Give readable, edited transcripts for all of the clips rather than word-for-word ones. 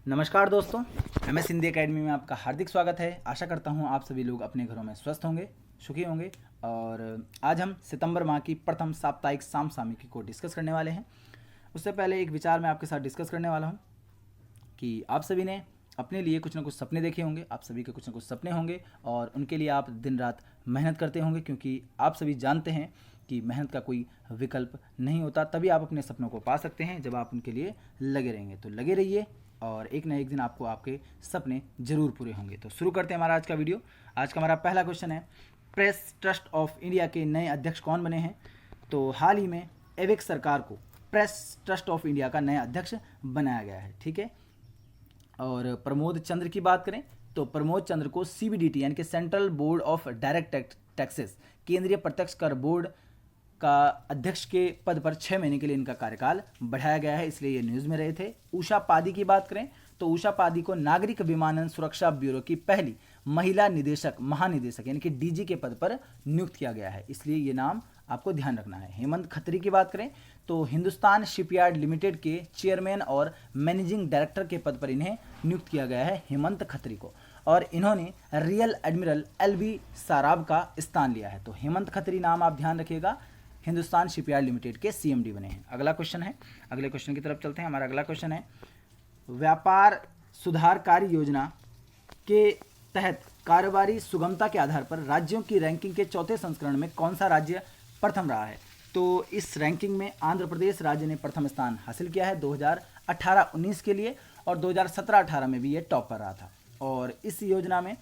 नमस्कार दोस्तों, MS Hindi academy में आपका हार्दिक स्वागत है। आशा करता हूँ आप सभी लोग अपने घरों में स्वस्थ होंगे, सुखी होंगे। और आज हम सितंबर माह की प्रथम साप्ताहिक सामसामिकी को डिस्कस करने वाले हैं। उससे पहले एक विचार मैं आपके साथ डिस्कस करने वाला हूँ कि आप सभी ने अपने लिए कुछ ना कुछ सपने देखे होंगे, आप सभी के कुछ ना कुछ सपने होंगे और उनके लिए आप दिन रात मेहनत करते होंगे, क्योंकि आप सभी जानते हैं कि मेहनत का कोई विकल्प नहीं होता। तभी आप अपने सपनों को पा सकते हैं जब आप उनके लिए लगे रहेंगे। तो लगे रहिए और एक ना एक दिन आपको आपके सपने जरूर पूरे होंगे। तो शुरू करते हैं हमारा आज का वीडियो। आज का हमारा पहला क्वेश्चन है, प्रेस ट्रस्ट ऑफ इंडिया के नए अध्यक्ष कौन बने हैं? तो हाल ही में एवेक सरकार को प्रेस ट्रस्ट ऑफ इंडिया का नया अध्यक्ष बनाया गया है। ठीक है। और प्रमोद चंद्र की बात करें तो प्रमोद चंद्र को CBDT यानी कि central board of direct taxes, केंद्रीय प्रत्यक्ष कर बोर्ड का अध्यक्ष के पद पर 6 महीने के लिए इनका कार्यकाल बढ़ाया गया है, इसलिए ये न्यूज़ में रहे थे। उषा पादी की बात करें तो उषा पादी को नागरिक विमानन सुरक्षा ब्यूरो की पहली महिला महानिदेशक यानी कि DG के पद पर नियुक्त किया गया है, इसलिए ये नाम आपको ध्यान रखना है। हेमंत खत्री की बात करें तो हिंदुस्तान शिपयार्ड लिमिटेड के चेयरमैन और मैनेजिंग डायरेक्टर के पद पर इन्हें नियुक्त किया गया है, हेमंत खत्री को। और इन्होंने रियल एडमिरल LV साराब का स्थान लिया है। तो हेमंत खत्री नाम आप ध्यान रखिएगा, हिंदुस्तान शिपयार्ड लिमिटेड के CMD बने हैं। अगला क्वेश्चन है, अगले क्वेश्चन की तरफ चलते हैं। हमारा अगला क्वेश्चन है, व्यापार सुधारकारी योजना के तहत कारोबारी सुगमता के आधार पर राज्यों की रैंकिंग के चौथे संस्करण में कौन सा राज्य प्रथम रहा है? तो इस रैंकिंग में आंध्र प्रदेश राज्य ने प्रथम स्थान हासिल किया है 2018-19 के लिए, और 2017-18 में भी ये टॉप पर रहा था। और इस योजना में,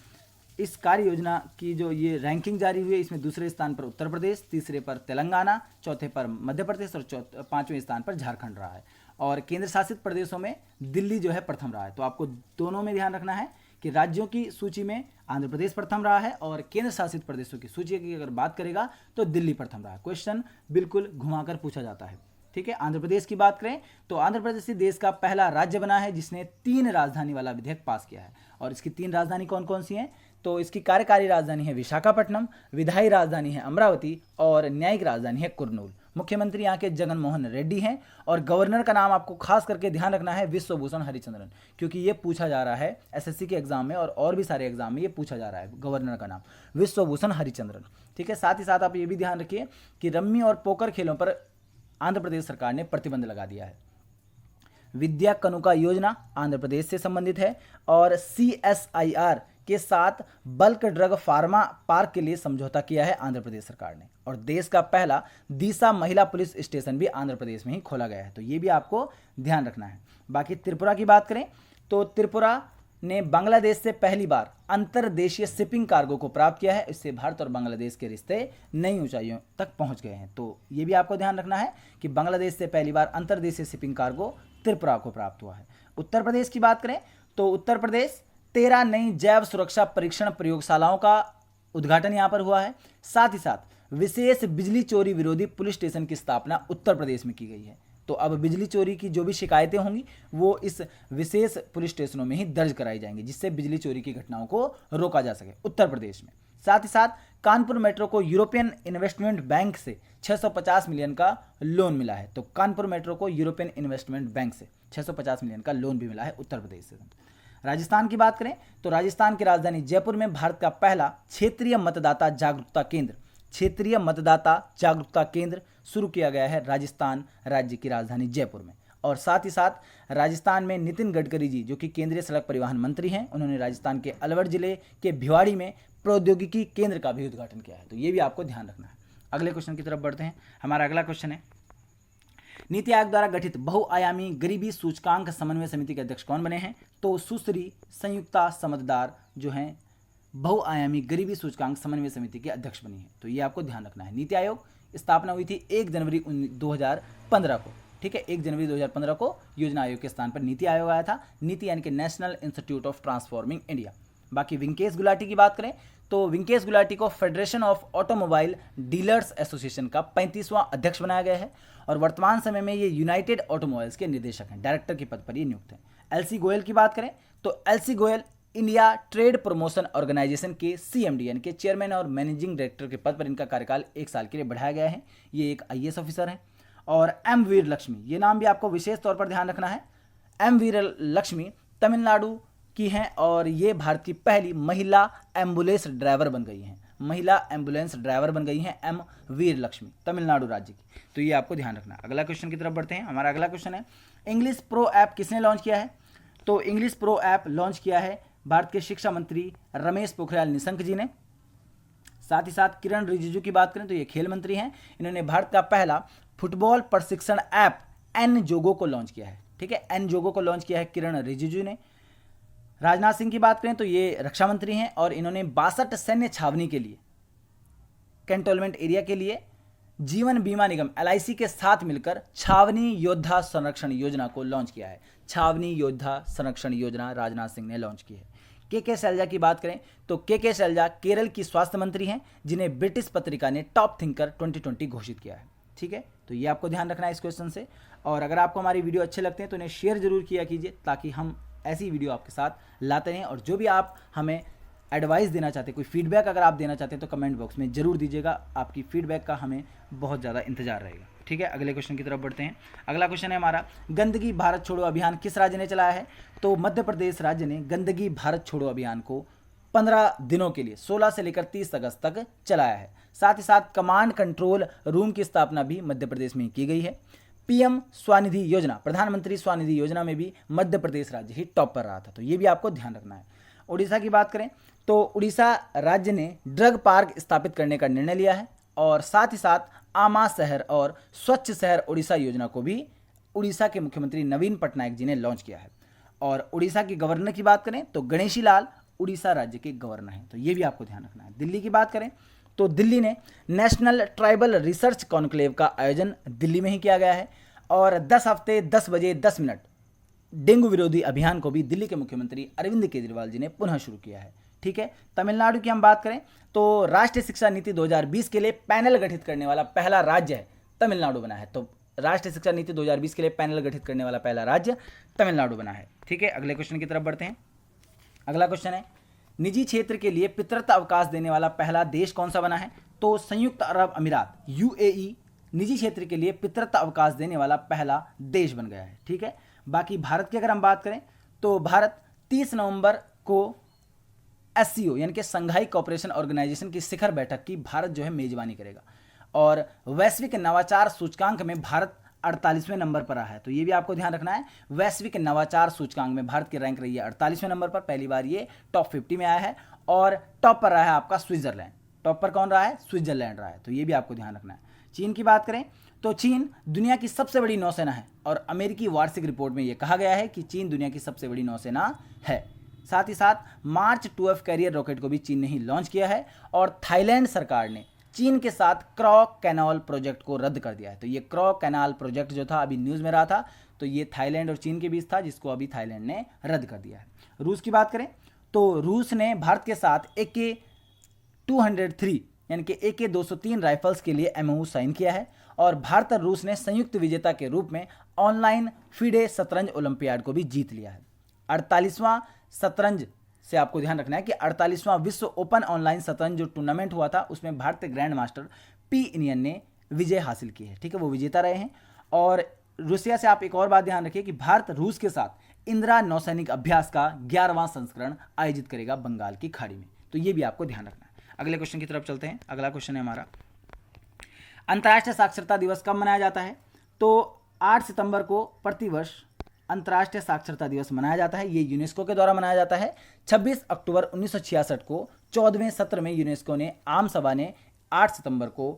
इस कार्य योजना की जो ये रैंकिंग जारी हुई है, इसमें दूसरे स्थान पर उत्तर प्रदेश, तीसरे पर तेलंगाना, चौथे पर मध्य प्रदेश और पांचवें स्थान पर झारखंड रहा है। और केंद्र शासित प्रदेशों में दिल्ली जो है प्रथम रहा है। तो आपको दोनों में ध्यान रखना है कि राज्यों की सूची में आंध्र प्रदेश प्रथम रहा है और केंद्र शासित प्रदेशों की सूची की अगर बात करेगा तो दिल्ली प्रथम रहा है। क्वेश्चन बिल्कुल घुमाकर पूछा जाता है। ठीक है। आंध्र प्रदेश की बात करें तो आंध्र प्रदेश देश का पहला राज्य बना है जिसने 3 राजधानी वाला विधेयक पास किया है। और इसकी 3 राजधानी कौन कौन सी हैं? तो इसकी कार्यकारी राजधानी है विशाखापट्टनम, विधायी राजधानी है अमरावती और न्यायिक राजधानी है कुर्नूल। मुख्यमंत्री यहाँ के जगन मोहन रेड्डी हैं और गवर्नर का नाम आपको खास करके ध्यान रखना है विश्वभूषण हरिचंद्रन, क्योंकि ये पूछा जा रहा है SSC के एग्जाम में और भी सारे एग्जाम में ये पूछा जा रहा है गवर्नर का नाम विश्वभूषण हरिचंद्रन। ठीक है। साथ ही साथ आप ये भी ध्यान रखिए कि रम्मी और पोकर खेलों पर आंध्र प्रदेश सरकार ने प्रतिबंध लगा दिया है। विद्या कनुका योजना आंध्र प्रदेश से संबंधित है और CSIR के साथ बल्क ड्रग फार्मा पार्क के लिए समझौता किया है आंध्र प्रदेश सरकार ने। और देश का पहला दिशा महिला पुलिस स्टेशन भी आंध्र प्रदेश में ही खोला गया है, तो ये भी आपको ध्यान रखना है। बाकी त्रिपुरा की बात करें तो त्रिपुरा ने बांग्लादेश से पहली बार अंतर्देशीय शिपिंग कार्गो को प्राप्त किया है। इससे भारत और बांग्लादेश के रिश्ते नई ऊंचाइयों तक पहुंच गए हैं। तो ये भी आपको ध्यान रखना है कि बांग्लादेश से पहली बार अंतर्देशीय शिपिंग कार्गो त्रिपुरा को प्राप्त हुआ है। उत्तर प्रदेश की बात करें तो उत्तर प्रदेश 13 नई जैव सुरक्षा परीक्षण प्रयोगशालाओं का उद्घाटन यहाँ पर हुआ है। साथ ही साथ विशेष बिजली चोरी विरोधी पुलिस स्टेशन की स्थापना उत्तर प्रदेश में की गई है। तो अब बिजली चोरी की जो भी शिकायतें होंगी वो इस विशेष पुलिस स्टेशनों में ही दर्ज कराई जाएंगी, जिससे बिजली चोरी की घटनाओं को रोका जा सके उत्तर प्रदेश में। साथ ही साथ कानपुर मेट्रो को यूरोपियन इन्वेस्टमेंट बैंक से 650 मिलियन का लोन मिला है। तो कानपुर मेट्रो को यूरोपियन इन्वेस्टमेंट बैंक से 650 मिलियन का लोन भी मिला है उत्तर प्रदेश से। राजस्थान की बात करें तो राजस्थान की राजधानी जयपुर में भारत का पहला क्षेत्रीय मतदाता जागरूकता केंद्र शुरू किया गया है राजस्थान राज्य की राजधानी जयपुर में। और साथ ही साथ राजस्थान में नितिन गडकरी जी, जो कि केंद्रीय सड़क परिवहन मंत्री हैं, उन्होंने राजस्थान के अलवर जिले के भिवाड़ी में प्रौद्योगिकी केंद्र का भी उद्घाटन किया है। तो ये भी आपको ध्यान रखना है। अगले क्वेश्चन की तरफ बढ़ते हैं। हमारा अगला क्वेश्चन है, नीति आयोग द्वारा गठित बहुआयामी गरीबी सूचकांक समन्वय समिति के अध्यक्ष कौन बने हैं? तो सुश्री संयुक्ता समददार जो हैं बहुआयामी गरीबी सूचकांक समन्वय समिति के अध्यक्ष बनी है। तो ये आपको ध्यान रखना है। नीति आयोग स्थापना हुई थी 1 जनवरी 2015 को। ठीक है। 1 जनवरी 2015 को योजना आयोग के स्थान पर नीति आयोग आया था। नीति यानी कि national institute of transforming India. बाकी विंकेश गुलाटी की बात करें तो विंकेश गुलाटी को federation of automobile dealers association का 35वां अध्यक्ष बनाया गया है और वर्तमान समय में ये यूनाइटेड ऑटोमोबाइल्स के निदेशक हैं, डायरेक्टर के पद पर ये नियुक्त हैं। LC गोयल की बात करें तो LC Goyal India trade promotion organisation के CMD यानी कि चेयरमैन और मैनेजिंग डायरेक्टर के पद पर इनका कार्यकाल 1 साल के लिए बढ़ाया गया है। ये एक IAS ऑफिसर हैं। और M वीर लक्ष्मी, ये नाम भी आपको विशेष तौर पर ध्यान रखना है। M वीर लक्ष्मी तमिलनाडु की हैं और ये भारत की पहली महिला एम्बुलेंस ड्राइवर बन गई हैं। महिला एम्बुलेंस ड्राइवर बन गई हैं एम वीर लक्ष्मी, तमिलनाडु राज्य की। तो ये आपको ध्यान रखना है। अगला क्वेश्चन की तरफ बढ़ते हैं। हमारा अगला क्वेश्चन है, इंग्लिश प्रो ऐप किसने लॉन्च किया है? तो इंग्लिश प्रो ऐप लॉन्च किया है भारत के शिक्षा मंत्री रमेश पोखरियाल निशंक जी ने। साथ ही साथ किरण रिजिजू की बात करें तो ये खेल मंत्री हैं। इन्होंने भारत का पहला फुटबॉल प्रशिक्षण ऐप एन जोगो को लॉन्च किया है। ठीक है, एन जोगो को लॉन्च किया है किरण रिजिजू ने। राजनाथ सिंह की बात करें तो ये रक्षा मंत्री हैं और इन्होंने 62 सैन्य छावनी के लिए, कैंटोनमेंट एरिया के लिए जीवन बीमा निगम LIC के साथ मिलकर छावनी योद्धा संरक्षण योजना को लॉन्च किया है। छावनी योद्धा संरक्षण योजना राजनाथ सिंह ने लॉन्च की है। के शैलजा की बात करें तो के शैलजा केरल की स्वास्थ्य मंत्री हैं, जिन्हें ब्रिटिश पत्रिका ने टॉप थिंकर 2020 घोषित किया है। ठीक है, तो ये आपको ध्यान रखना है इस क्वेश्चन से। और अगर आपको हमारी वीडियो अच्छे लगते हैं तो इन्हें शेयर जरूर किया कीजिए, ताकि हम ऐसी वीडियो आपके साथ लाते रहें। और जो भी आप हमें एडवाइस देना चाहते हैं, कोई फीडबैक अगर आप देना चाहते हैं तो कमेंट बॉक्स में जरूर दीजिएगा। आपकी फीडबैक का हमें बहुत ज़्यादा इंतजार रहेगा। ठीक है, अगले क्वेश्चन की तरफ बढ़ते हैं। अगला क्वेश्चन है हमारा, गंदगी भारत छोड़ो अभियान किस राज्य ने चलाया है? तो मध्य प्रदेश राज्य ने गंदगी भारत छोड़ो अभियान को 15 दिनों के लिए 16 से लेकर 30 अगस्त तक चलाया है। साथ ही साथ कमांड कंट्रोल रूम की स्थापना भी मध्य प्रदेश में की गई है। PM स्वनिधि योजना, प्रधानमंत्री स्वनिधि योजना में भी मध्य प्रदेश राज्य ही टॉप पर रहा था। तो ये भी आपको ध्यान रखना है। उड़ीसा की बात करें तो उड़ीसा राज्य ने ड्रग पार्क स्थापित करने का निर्णय लिया है। और साथ ही साथ आमा शहर और स्वच्छ शहर उड़ीसा योजना को भी उड़ीसा के मुख्यमंत्री नवीन पटनायक जी ने लॉन्च किया है। और उड़ीसा के गवर्नर की बात करें तो गणेशी लाल उड़ीसा राज्य के गवर्नर हैं। तो ये भी आपको ध्यान रखना है। दिल्ली की बात करें तो दिल्ली ने नेशनल ट्राइबल रिसर्च कॉन्क्लेव का आयोजन दिल्ली में ही किया गया है। और 10 हफ्ते 10 बजे 10 मिनट डेंगू विरोधी अभियान को भी दिल्ली के मुख्यमंत्री अरविंद केजरीवाल जी ने पुनः शुरू किया है। ठीक है, तमिलनाडु की हम बात करें तो राष्ट्रीय शिक्षा नीति 2020 के लिए पैनल गठित करने वाला पहला राज्य है तमिलनाडु बना है। तो राष्ट्रीय शिक्षा नीति 2020 के लिए पैनल गठित करने वाला पहला राज्य तमिलनाडु बना है। ठीक है, अगले क्वेश्चन की तरफ बढ़ते हैं। अगला क्वेश्चन है, निजी क्षेत्र के लिए पितृत्व अवकाश देने वाला पहला देश कौन सा बना है? तो संयुक्त अरब अमीरात UAE निजी क्षेत्र के लिए पितृत्व अवकाश देने वाला पहला देश बन गया है। ठीक है, बाकी भारत की अगर हम बात करें तो भारत 30 नवंबर को SCO यानी कि संघाई कोऑपरेशन ऑर्गेनाइजेशन की शिखर बैठक की भारत जो है मेजबानी करेगा। और वैश्विक नवाचार सूचकांक में भारत 48वें नंबर पर रहा है। तो ये भी आपको ध्यान रखना है। वैश्विक नवाचार सूचकांक में भारत की रैंक रही है 48वें नंबर पर, पहली बार ये टॉप 50 में आया है। और टॉप पर रहा है आपका स्विट्जरलैंड। टॉप पर कौन रहा है? स्विट्जरलैंड रहा है। तो ये भी आपको ध्यान रखना है। चीन की बात करें तो चीन दुनिया की सबसे बड़ी नौसेना है और अमेरिकी वार्षिक रिपोर्ट में यह कहा गया है कि चीन दुनिया की सबसे बड़ी नौसेना है। साथ ही साथ मार्च 2F कैरियर रॉकेट को भी चीन ने ही लॉन्च किया है। और थाईलैंड सरकार ने चीन के साथ क्रॉ कैनाल प्रोजेक्ट को रद्द कर दिया है। तो ये क्रॉ कैनाल प्रोजेक्ट जो था अभी न्यूज़ में रहा था, तो ये थाईलैंड और चीन के बीच था, जिसको अभी थाईलैंड ने रद्द कर दिया है। रूस की बात करें तो रूस ने भारत के साथ AK-203 यानी कि AK-203 राइफल्स के लिए MOU साइन किया है। और भारत और रूस ने संयुक्त विजेता के रूप में ऑनलाइन फिडे शतरंज ओलंपियाड को भी जीत लिया है। 48वां शतरंज से आपको ध्यान रखना है कि 48वां विश्व ओपन ऑनलाइन शतरंज जो टूर्नामेंट हुआ था उसमें भारतीय ग्रैंड मास्टर P इनियन ने विजय हासिल की है। ठीक है, वो विजेता रहे हैं। और रूसिया से आप एक और बात ध्यान रखिए कि भारत रूस के साथ इंदिरा नौसैनिक अभ्यास का 11वां संस्करण आयोजित करेगा बंगाल की खाड़ी में। तो ये भी आपको ध्यान रखना है। अगले क्वेश्चन की तरफ चलते हैं। अगला क्वेश्चन है हमारा, अंतर्राष्ट्रीय साक्षरता दिवस कब मनाया जाता है? तो 8 सितंबर को प्रतिवर्ष अंतर्राष्ट्रीय साक्षरता दिवस मनाया जाता है। ये यूनेस्को के द्वारा मनाया जाता है। 26 अक्टूबर 1966 को 14वें सत्र में यूनेस्को ने आम सभा ने 8 सितंबर को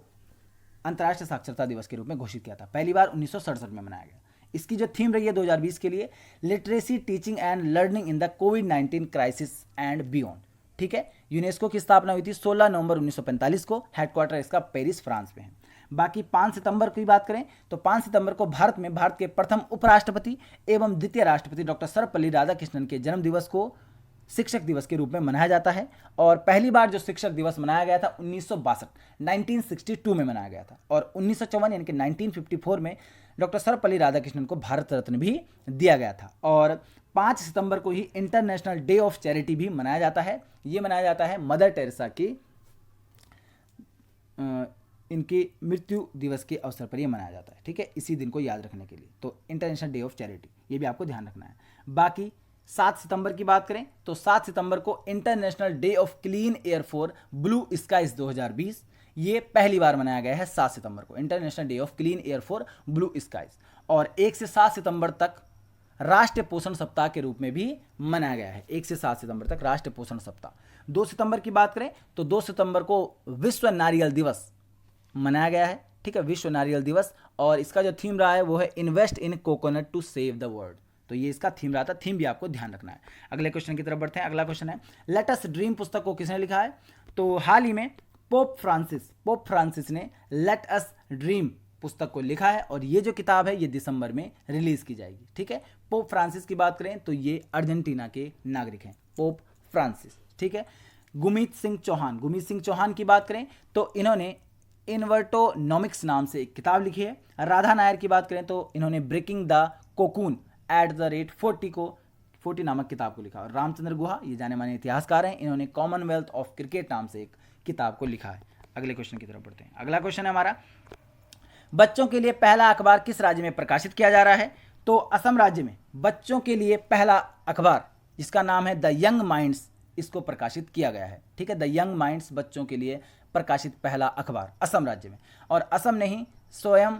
अंतर्राष्ट्रीय साक्षरता दिवस के रूप में घोषित किया था। पहली बार 1967 में मनाया गया। इसकी जो थीम रही है 2020 के लिए, literacy teaching and learning in the covid crisis and beyond. ठीक है, यूनेस्को की स्थापना हुई थी 16 नवंबर 1945 को। हेडक्वार्टर इसका पेरिस फ्रांस में है। बाकी 5 सितंबर की बात करें तो 5 सितंबर को भारत के प्रथम उपराष्ट्रपति एवं द्वितीय राष्ट्रपति डॉक्टर सर्वपल्ली राधाकृष्णन के जन्म दिवस को शिक्षक दिवस के रूप में मनाया जाता है। और पहली बार जो शिक्षक दिवस मनाया गया था 1962 में मनाया गया था। और 1954 यानी कि 1954 में डॉक्टर सर्वपल्ली राधाकृष्णन को भारत रत्न भी दिया गया था। और 5 सितंबर को ही इंटरनेशनल डे ऑफ चैरिटी भी मनाया जाता है। ये मनाया जाता है मदर टेरेसा की इनकी मृत्यु दिवस के अवसर पर यह मनाया जाता है। ठीक है, इसी दिन को याद रखने के लिए। तो इंटरनेशनल डे ऑफ चैरिटी, ये भी आपको ध्यान रखना है। बाकी 7 सितंबर की बात करें तो 7 सितंबर को international day of clean air for blue skies 2020, ये पहली बार मनाया गया है 7 सितंबर को, international day of clean air for blue skies. और 1 से 7 सितंबर तक राष्ट्रीय पोषण सप्ताह के रूप में भी मनाया गया है, 1 से 7 सितंबर तक राष्ट्रीय पोषण सप्ताह। 2 सितंबर की बात करें तो 2 सितंबर को विश्व नारियल दिवस मनाया गया है, ठीक है, विश्व नारियल दिवस। और इसका जो थीम रहा है वो है invest in coconut to save the world, तो ये इसका थीम रहा था, थीम भी आपको ध्यान रखना है। अगले क्वेश्चन की तरफ बढ़ते हैं। अगला क्वेश्चन है लेट अस ड्रीम पुस्तक को किसने लिखा है? तो हाल ही में पोप फ्रांसिस ने लेट अस ड्रीम पुस्तक को लिखा है और ये जो किताब है ये दिसंबर में रिलीज की जाएगी, ठीक है। पोप फ्रांसिस की बात करें तो ये अर्जेंटीना के नागरिक हैं, पोप फ्रांसिस, ठीक है। गुरमीत सिंह चौहान की बात करें तो इन्होंने इन्वर्टोनॉमिक्स नाम से एक किताब लिखी है। राधा नायर की बात करें तो इन्होंने breaking the cocoon at the rate 40 नामक किताब को लिखा। और रामचंद्र गुहा ये जाने माने इतिहासकार हैं, इन्होंने कॉमनवेल्थ ऑफ क्रिकेट नाम से एक किताब को लिखा है। अगले क्वेश्चन की तरफ बढ़ते हैं। अगला क्वेश्चन है हमारा, बच्चों के लिए पहला अखबार किस राज्य में प्रकाशित किया जा रहा है? तो असम राज्य में बच्चों के लिए पहला अखबार जिसका नाम है द यंग माइंड्स, इसको प्रकाशित किया गया है, ठीक है। द यंग माइंड्स बच्चों के लिए प्रकाशित पहला अखबार असम राज्य में, और असम ने ही स्वयं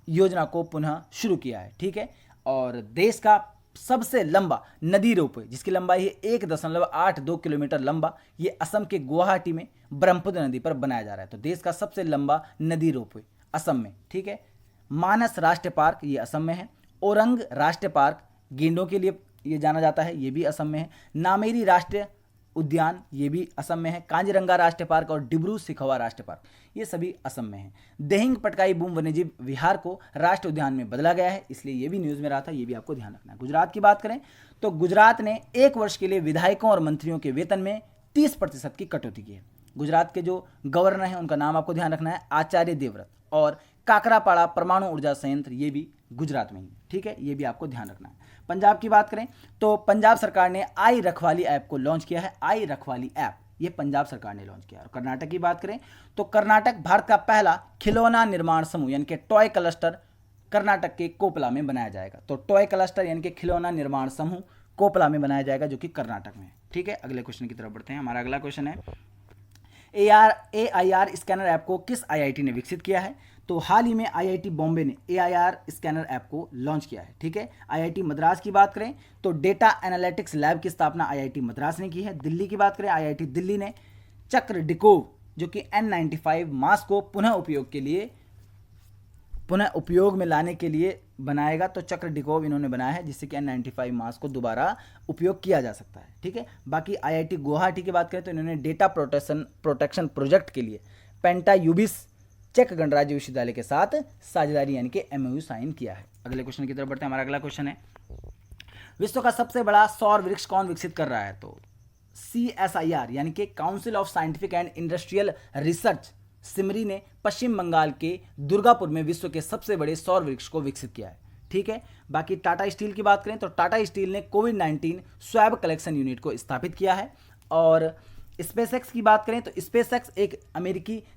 योजना को पुनः शुरू किया है, ठीक है। और देश का सबसे लंबा नदी रोपवे जिसकी लंबाई है 1.82 किलोमीटर लंबा, ये असम के गुवाहाटी में ब्रह्मपुत्र नदी पर बनाया जा रहा है। तो देश का सबसे लंबा नदी रोपवे असम में, ठीक है। मानस राष्ट्रीय पार्क ये असम में है। औरंग राष्ट्रीय पार्क गेंडों के लिए ये जाना जाता है, ये भी असम में है। नामेरी राष्ट्रीय उद्यान ये भी असम में है। कांजीरंगा राष्ट्रीय पार्क और डिब्रू सिखोवा राष्ट्रीय पार्क ये सभी असम में है। देहिंग पटकाई बूम वन्यजीव विहार को राष्ट्रीय उद्यान में बदला गया है, इसलिए ये भी न्यूज़ में रहा था, ये भी आपको ध्यान रखना है। गुजरात की बात करें तो गुजरात ने 1 वर्ष के लिए विधायकों और मंत्रियों के वेतन में 30% की कटौती की है। गुजरात के जो गवर्नर हैं उनका नाम आपको ध्यान रखना है आचार्य देवव्रत, और काकरापाड़ा परमाणु ऊर्जा संयंत्र ये भी गुजरात में ही, ठीक है, ये भी आपको ध्यान रखना है। पंजाब की बात करें तो पंजाब सरकार ने आई रखवाली ऐप को लॉन्च किया है। आई रखवाली ऐप ये पंजाब सरकार ने लॉन्च किया है। और कर्नाटक की बात करें तो कर्नाटक भारत का पहला खिलौना निर्माण समूह यानी कि टॉय क्लस्टर कर्नाटक के कोपला में बनाया जाएगा। तो टॉय क्लस्टर यानी कि खिलौना निर्माण समूह कोपला में बनाया जाएगा जो कि कर्नाटक में है, ठीक है। अगले क्वेश्चन की तरफ बढ़ते हैं। हमारा अगला क्वेश्चन है AIR स्कैनर ऐप को किस IIT ने विकसित किया है? तो हाल ही में IIT बॉम्बे ने AIR स्कैनर ऐप को लॉन्च किया है, ठीक है। IIT मद्रास की बात करें तो डेटा एनालिटिक्स लैब की स्थापना IIT मद्रास ने की है। दिल्ली की बात करें IIT दिल्ली ने चक्र डिकोव जो कि N95 मास्क को पुनः उपयोग में लाने के लिए बनाएगा। तो चक्र डिकोव इन्होंने बनाया है जिससे कि N95 मास्क को दोबारा उपयोग किया जा सकता है, ठीक है। बाकी IIT गुवाहाटी की बात करें तो इन्होंने डेटा प्रोटेक्शन प्रोजेक्ट के लिए पेंटा यूबिस चेक गणराज्य विश्वविद्यालय के साथ साझेदारी यानी कि MOU साइन किया है। अगले क्वेश्चन की तरफ बढ़ते हैं। हमारा अगला क्वेश्चन है विश्व का सबसे बड़ा सौर वृक्ष कौन विकसित कर रहा है? तो CSIR यानी कि council of scientific and industrial research Simri ने पश्चिम बंगाल के दुर्गापुर में विश्व के सबसे बड़े सौर वृक्ष को विकसित किया है, ठीक है। बाकी टाटा स्टील की बात करें तो टाटा स्टील ने कोविड-19 स्वैब कलेक्शन यूनिट को स्थापित किया है। और स्पेसएक्स की बात करें तो स्पेसएक्स एक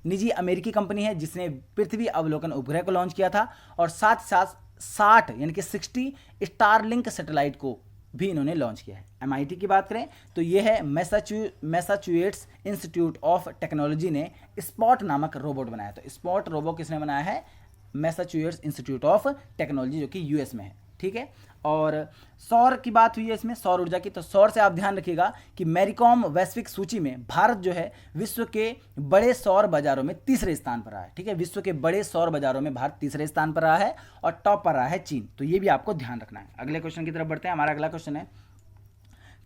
निजी अमेरिकी कंपनी है जिसने पृथ्वी अवलोकन उपग्रह को लॉन्च किया था और साथ साथ 60 यानी कि 60 स्टारलिंक सैटेलाइट को भी इन्होंने लॉन्च किया है। MIT की बात करें तो ये है मैसाचुसेट्स इंस्टीट्यूट ऑफ टेक्नोलॉजी ने स्पॉट नामक रोबोट बनाया। तो स्पॉट रोबोट किसने बनाया है? मैसाचुसेट्स इंस्टीट्यूट ऑफ टेक्नोलॉजी जो कि US में है, ठीक है। और सौर की बात हुई है इसमें, सौर ऊर्जा की, तो सौर से आप ध्यान रखिएगा कि मैरीकॉम वैश्विक सूची में भारत जो है विश्व के बड़े सौर बाजारों में तीसरे स्थान पर रहा है, ठीक है। विश्व के बड़े सौर बाजारों में भारत तीसरे स्थान पर रहा है और टॉप पर रहा है चीन, तो ये भी आपको ध्यान रखना है। अगले क्वेश्चन की तरफ बढ़ते हैं। हमारा अगला क्वेश्चन है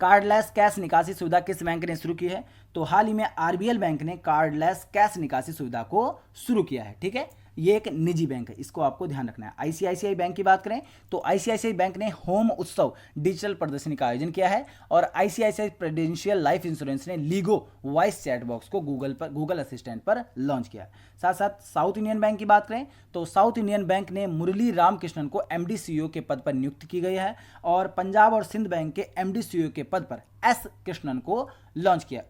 कार्डलेस कैश निकासी सुविधा किस बैंक ने शुरू की है? तो हाल ही में RBL बैंक ने कार्डलेस कैश निकासी सुविधा को शुरू किया है, ठीक है। ये एक निजी बैंक है, इसको आपको ध्यान रखना है। ICICI बैंक की बात करें तो ICICI बैंक ने होम उत्सव डिजिटल प्रदर्शनी का आयोजन किया है और ICICI प्रेडेंशियल लाइफ इंश्योरेंस ने लीगो वॉइस चैट बॉक्स को गूगल असिस्टेंट पर लॉन्च किया। साथ साथ साउथ इंडियन बैंक की बात करें तो साउथ इंडियन बैंक ने मुरली रामकृष्णन को MD CEO के पद पर नियुक्त की गई है और पंजाब और सिंध बैंक के MD CEO के पद पर एस कृष्णन को लॉन्च किया,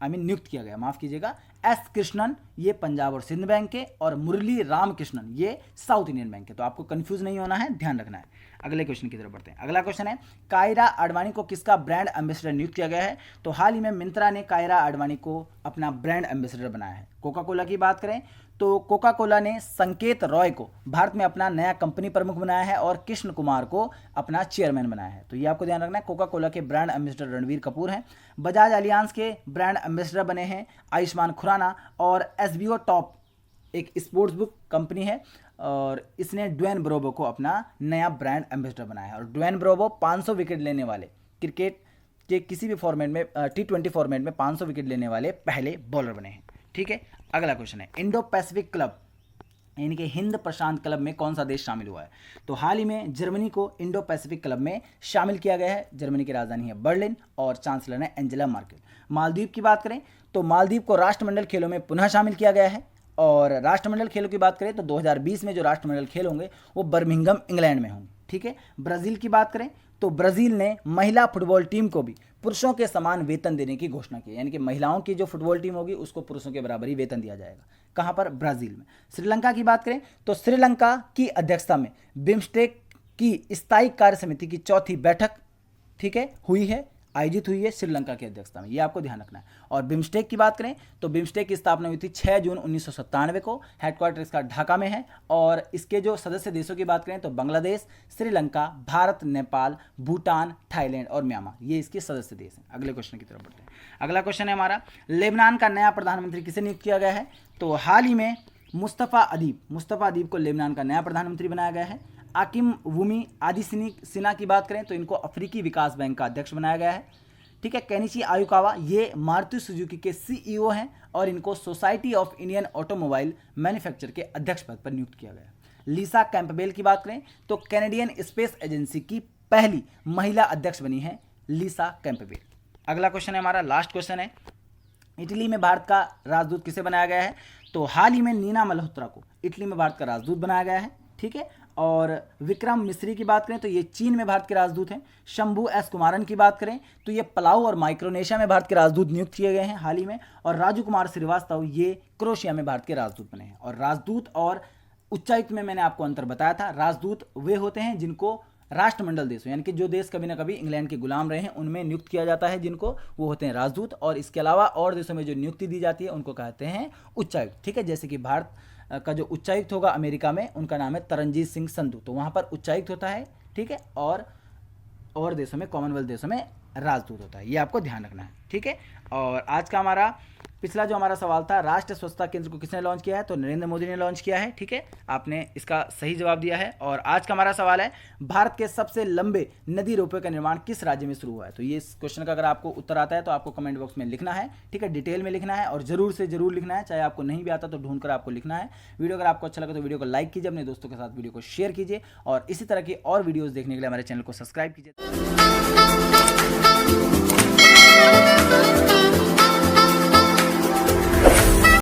नियुक्त किया गया, माफ कीजिएगा। एस कृष्णन ये पंजाब और सिंध बैंक के, और मुरली राम कृष्णन ये साउथ इंडियन बैंक के। तो आपको कंफ्यूज नहीं होना है, ध्यान रखना है। अगले क्वेश्चन की तरफ बढ़ते हैं। अगला क्वेश्चन है, कायरा आडवाणी को किसका ब्रांड एम्बेसडर नियुक्त किया गया है? तो हाल ही में मिंत्रा ने कायरा आडवाणी को अपना ब्रांड एम्बेसडर बनाया है। कोका कोला की बात करें तो कोका कोला ने संकेत रॉय को भारत में अपना नया कंपनी प्रमुख बनाया है और कृष्ण कुमार को अपना चेयरमैन बनाया है। तो ये आपको ध्यान रखना है। कोका कोला के ब्रांड एम्बेसडर रणवीर कपूर हैं। बजाज अलियांस के ब्रांड एम्बेसडर बने हैं आयुष्मान खुराना, और एसबीओ टॉप एक स्पोर्ट्स बुक कंपनी है और इसने ड्वेन ब्रोवो को अपना नया ब्रांड एम्बेसडर बनाया है। और ड्वेन ब्रोवो 500 विकेट लेने वाले, क्रिकेट के किसी भी फॉर्मेट में, T20 फॉर्मेट में 500 विकेट लेने वाले पहले बॉलर बने हैं। ठीक है, अगला क्वेश्चन है, इंडो पैसिफिक क्लब यानी कि हिंद प्रशांत क्लब में कौन सा देश शामिल हुआ है? तो हाल ही में जर्मनी को इंडो पैसिफिक क्लब में शामिल किया गया है। जर्मनी की राजधानी है बर्लिन और चांसलर है एंजेला मार्केल। मालदीव की बात करें तो मालदीव को राष्ट्रमंडल खेलों में पुनः शामिल किया गया है। और राष्ट्रमंडल खेलों की बात करें तो 2020 में जो राष्ट्रमंडल खेल होंगे वो बर्मिंघम इंग्लैंड में होंगे। ठीक है, ब्राज़ील की बात करें तो ब्राज़ील ने महिला फुटबॉल टीम को भी पुरुषों के समान वेतन देने की घोषणा की, यानी कि महिलाओं की जो फुटबॉल टीम होगी उसको पुरुषों के बराबर ही वेतन दिया जाएगा। कहां पर? ब्राज़ील में। श्रीलंका की बात करें तो श्रीलंका की अध्यक्षता में बिम्स्टेक की स्थायी कार्य समिति की चौथी बैठक, ठीक है, आयोजित हुई है श्रीलंका की अध्यक्षता में। ये आपको ध्यान रखना है। और बिम्स्टेक की बात करें तो बिम्स्टेक की स्थापना हुई थी 6 जून 1997 को। हेडक्वार्टर इसका ढाका में है। और इसके जो सदस्य देशों की बात करें तो बांग्लादेश, श्रीलंका, भारत, नेपाल, भूटान, थाईलैंड और म्यांमार, ये इसके सदस्य देश हैं। अगले क्वेश्चन की तरफ बढ़ते हैं। अगला क्वेश्चन है हमारा, लेबनान का नया प्रधानमंत्री किसे नियुक्त किया गया है? तो हाल ही में मुस्तफ़ा अदीब को लेबनान का नया प्रधानमंत्री बनाया गया है। आकिम वुमी आदिसिना की बात करें तो इनको अफ्रीकी विकास बैंक का अध्यक्ष बनाया गया है। ठीक है, केनिची आयुकावा ये मारुति सुजुकी के सीईओ हैं और इनको society of Indian automobile manufacture के अध्यक्ष पद पर नियुक्त किया गया। लीसा कैंपबेल की बात करें तो कैनेडियन स्पेस एजेंसी की पहली महिला अध्यक्ष बनी है लीसा कैंपबेल। अगला क्वेश्चन है हमारा, लास्ट क्वेश्चन है, इटली में भारत का राजदूत किसे बनाया गया है? तो हाल ही में नीना मल्होत्रा को इटली में भारत का राजदूत बनाया गया है। ठीक है, और विक्रम मिस्री की बात करें तो ये चीन में भारत के राजदूत हैं। शंभू एस कुमारन की बात करें तो ये पलाऊ और माइक्रोनेशिया में भारत के राजदूत नियुक्त किए गए हैं हाल ही में। और राजू कुमार श्रीवास्तव ये क्रोशिया में भारत के राजदूत बने हैं। और राजदूत और उच्चायुक्त में मैंने आपको अंतर बताया था। राजदूत वे होते हैं जिनको राष्ट्रमंडल देशों यानी कि जो देश कभी ना कभी इंग्लैंड के गुलाम रहे हैं उनमें नियुक्त किया जाता है, जिनको वो होते हैं राजदूत। और इसके अलावा और देशों में जो नियुक्ति दी जाती है उनको कहते हैं उच्चायुक्त। ठीक है, जैसे कि भारत का जो उच्चायुक्त होगा अमेरिका में उनका नाम है तरनजीत सिंह संधू, तो वहाँ पर उच्चायुक्त होता है। ठीक है, और देशों में, कॉमनवेल्थ देशों में राजदूत होता है। ये आपको ध्यान रखना है। ठीक है, और आज का हमारा पिछला जो हमारा सवाल था, राष्ट्रीय स्वच्छता केंद्र को किसने लॉन्च किया है? तो नरेंद्र मोदी ने लॉन्च किया है। ठीक है, आपने इसका सही जवाब दिया है। और आज का हमारा सवाल है, भारत के सबसे लंबे नदी रोपवे का निर्माण किस राज्य में शुरू हुआ है? तो ये इस क्वेश्चन का अगर आपको उत्तर आता है तो आपको कमेंट बॉक्स में लिखना है। ठीक है, डिटेल में लिखना है और जरूर से जरूर लिखना है, चाहे आपको नहीं भी आता तो ढूंढ कर आपको लिखना है। वीडियो अगर आपको अच्छा लगा तो वीडियो को लाइक कीजिए, अपने दोस्तों के साथ वीडियो को शेयर कीजिए और इसी तरह की और वीडियोज़ देखने के लिए हमारे चैनल को सब्सक्राइब कीजिए।